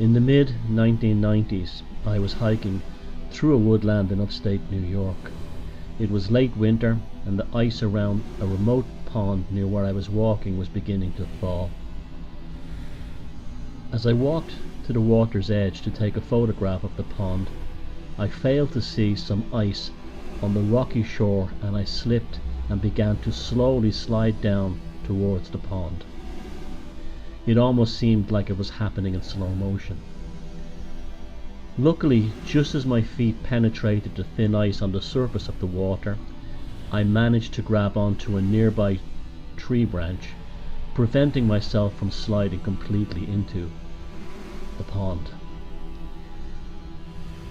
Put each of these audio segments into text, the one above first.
In the mid-1990s, I was hiking through a woodland in upstate New York. It was late winter, and the ice around a remote pond near where I was walking was beginning to thaw. As I walked to the water's edge to take a photograph of the pond, I failed to see some ice on the rocky shore, and I slipped and began to slowly slide down towards the pond. It almost seemed like it was happening in slow motion. Luckily, just as my feet penetrated the thin ice on the surface of the water, I managed to grab onto a nearby tree branch, preventing myself from sliding completely into the pond.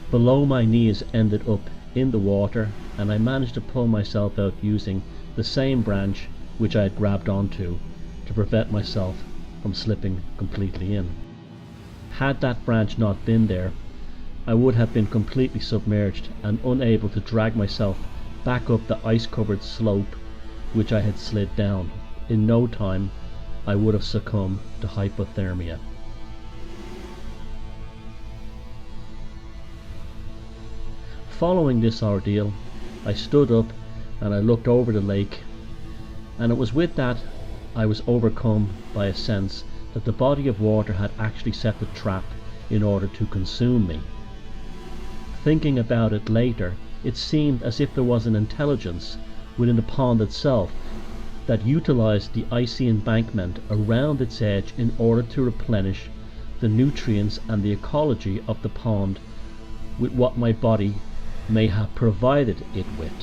Below, my knees ended up in the water, and I managed to pull myself out using the same branch which I had grabbed onto to prevent myself from slipping completely in. Had that branch not been there, I would have been completely submerged and unable to drag myself back up the ice-covered slope which I had slid down. In no time, I would have succumbed to hypothermia. Following this ordeal, I stood up and I looked over the lake, and it was with that I was overcome by a sense that the body of water had actually set the trap in order to consume me. Thinking about it later, it seemed as if there was an intelligence within the pond itself that utilized the icy embankment around its edge in order to replenish the nutrients and the ecology of the pond with what my body may have provided it with.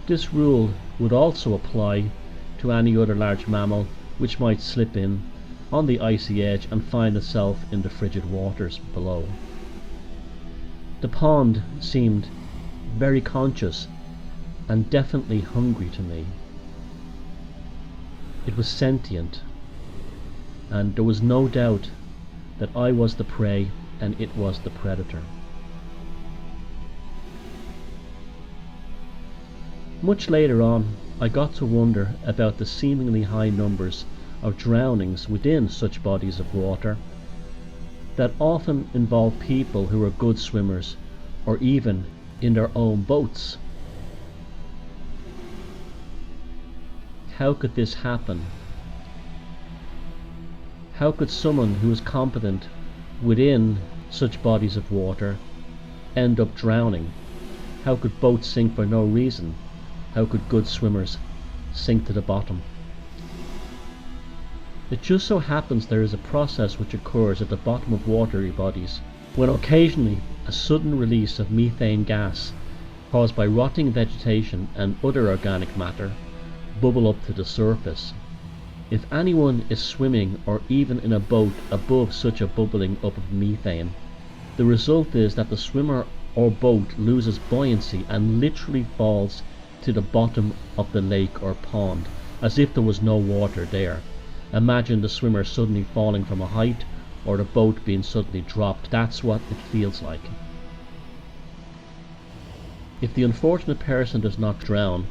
This rule would also apply to any other large mammal which might slip in on the icy edge and find itself in the frigid waters below. The pond seemed very conscious and definitely hungry to me. It was sentient, and there was no doubt that I was the prey and it was the predator. Much later on, I got to wonder about the seemingly high numbers of drownings within such bodies of water that often involve people who are good swimmers or even in their own boats. How could this happen? How could someone who is competent within such bodies of water end up drowning? How could boats sink for no reason? How could good swimmers sink to the bottom? It just so happens there is a process which occurs at the bottom of watery bodies when occasionally a sudden release of methane gas caused by rotting vegetation and other organic matter bubble up to the surface. If anyone is swimming or even in a boat above such a bubbling up of methane, the result is that the swimmer or boat loses buoyancy and literally falls to the bottom of the lake or pond, as if there was no water there. Imagine the swimmer suddenly falling from a height, or the boat being suddenly dropped. That's what it feels like. If the unfortunate person does not drown,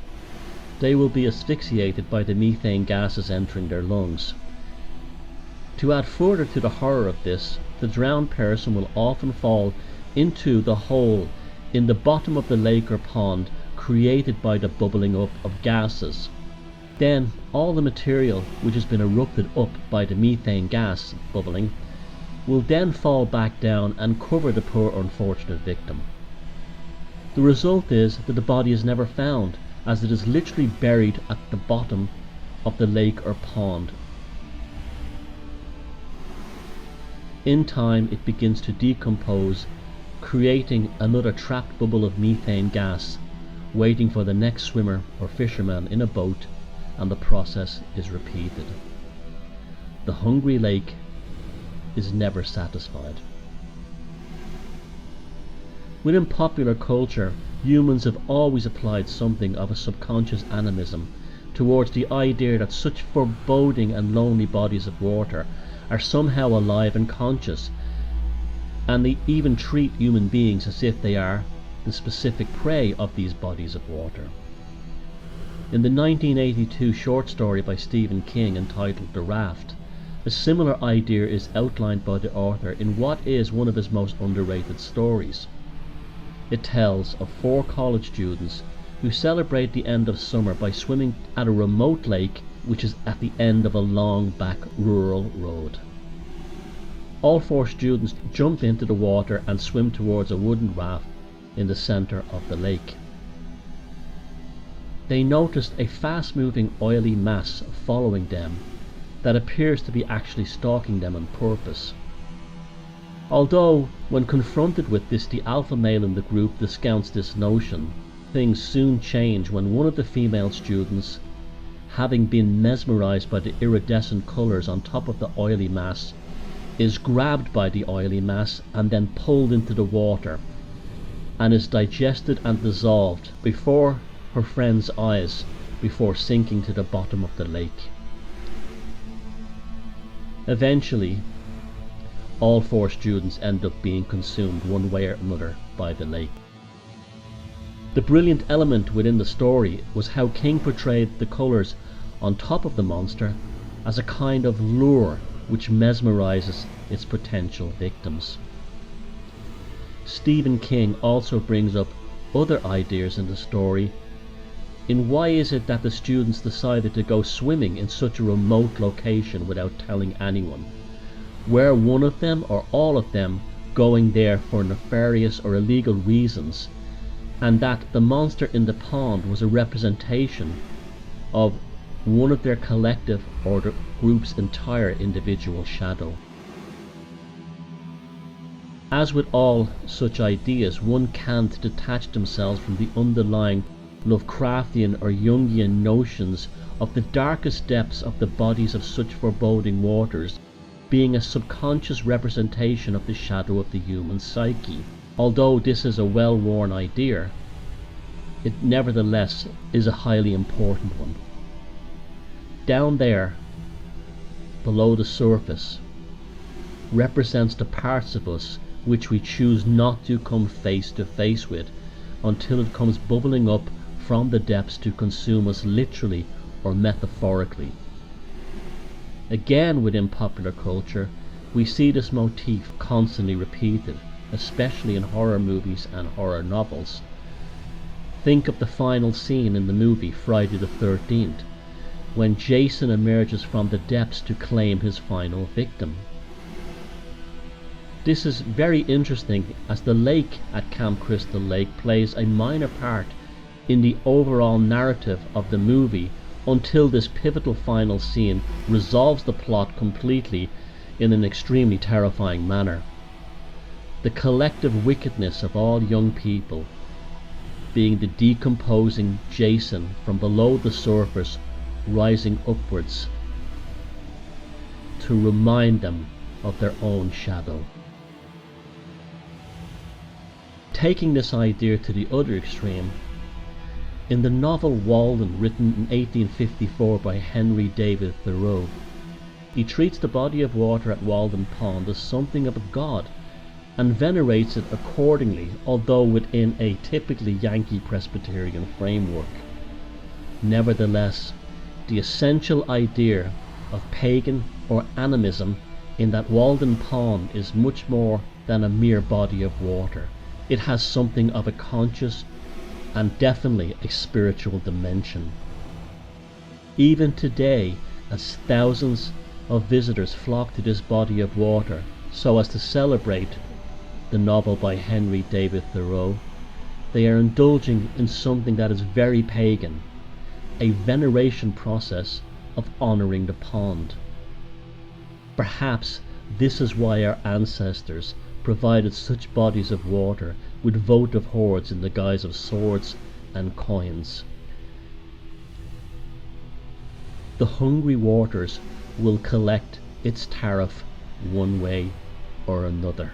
they will be asphyxiated by the methane gases entering their lungs. To add further to the horror of this, the drowned person will often fall into the hole in the bottom of the lake or pond created by the bubbling up of gases. Then all the material which has been erupted up by the methane gas bubbling will then fall back down and cover the poor unfortunate victim. The result is that the body is never found, as it is literally buried at the bottom of the lake or pond. In time it begins to decompose, creating another trapped bubble of methane gas, waiting for the next swimmer or fisherman in a boat, and the process is repeated. The hungry lake is never satisfied. Within popular culture, humans have always applied something of a subconscious animism towards the idea that such foreboding and lonely bodies of water are somehow alive and conscious, and they even treat human beings as if they are the specific prey of these bodies of water. In the 1982 short story by Stephen King entitled The Raft, A similar idea is outlined by the author in what is one of his most underrated stories. It tells of 4 college students who celebrate the end of summer by swimming at a remote lake which is at the end of a long back rural road. All 4 students jump into the water and swim towards a wooden raft in the center of the lake. They noticed a fast-moving oily mass following them that appears to be actually stalking them on purpose. Although, when confronted with this, the alpha male in the group discounts this notion, things soon change when one of the female students, having been mesmerized by the iridescent colors on top of the oily mass, is grabbed by the oily mass and then pulled into the water, and is digested and dissolved before her friend's eyes, before sinking to the bottom of the lake. Eventually, all 4 students end up being consumed one way or another by the lake. The brilliant element within the story was how King portrayed the colours on top of the monster as a kind of lure which mesmerizes its potential victims. Stephen King also brings up other ideas in the story in why is it that the students decided to go swimming in such a remote location without telling anyone. Were one of them or all of them going there for nefarious or illegal reasons, and that the monster in the pond was a representation of one of their collective or the group's entire individual shadow. As with all such ideas, one can't detach themselves from the underlying Lovecraftian or Jungian notions of the darkest depths of the bodies of such foreboding waters being a subconscious representation of the shadow of the human psyche. Although this is a well-worn idea, it nevertheless is a highly important one. Down there, below the surface, represents the parts of us which we choose not to come face to face with until it comes bubbling up from the depths to consume us literally or metaphorically. Again, within popular culture, we see this motif constantly repeated, especially in horror movies and horror novels. Think of the final scene in the movie Friday the 13th, when Jason emerges from the depths to claim his final victim. This is very interesting as the lake at Camp Crystal Lake plays a minor part in the overall narrative of the movie until this pivotal final scene resolves the plot completely in an extremely terrifying manner. The collective wickedness of all young people being the decomposing Jason from below the surface rising upwards to remind them of their own shadow. Taking this idea to the other extreme, in the novel Walden, written in 1854 by Henry David Thoreau, he treats the body of water at Walden Pond as something of a god and venerates it accordingly, although within a typically Yankee Presbyterian framework. Nevertheless, the essential idea of pagan or animism in that Walden Pond is much more than a mere body of water. It has something of a conscious and definitely a spiritual dimension. Even today, as thousands of visitors flock to this body of water so as to celebrate the novel by Henry David Thoreau, they are indulging in something that is very pagan, a veneration process of honouring the pond. Perhaps this is why our ancestors provided such bodies of water with votive hoards in the guise of swords and coins. The hungry waters will collect its tariff one way or another.